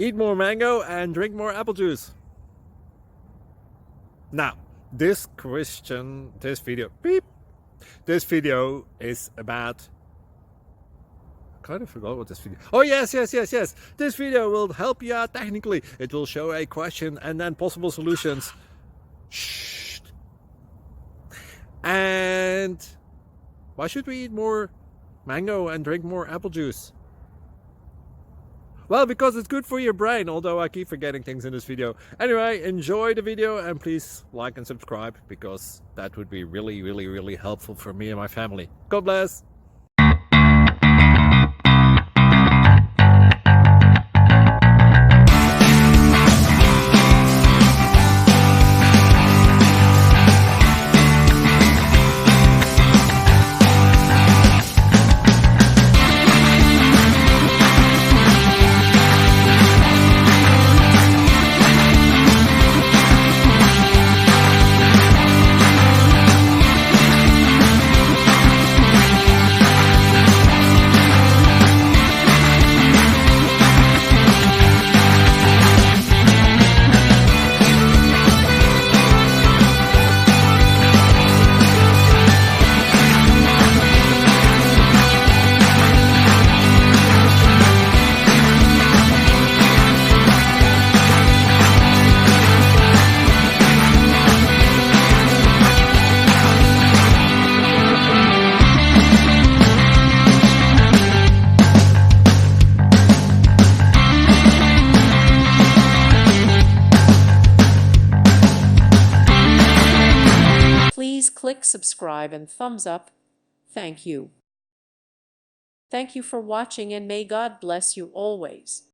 Eat more mango and drink more apple juice. Now, this video is about, I kind of forgot what this video. Oh yes. This video will help you out technically. It will show a question and then possible solutions. Shh. And why should we eat more mango and drink more apple juice? Well, because it's good for your brain, although I keep forgetting things in this video. Anyway, enjoy the video and please like and subscribe, because that would be really helpful for me and my family. God bless! Please click subscribe and thumbs up. Thank you. Thank you for watching, and may God bless you always.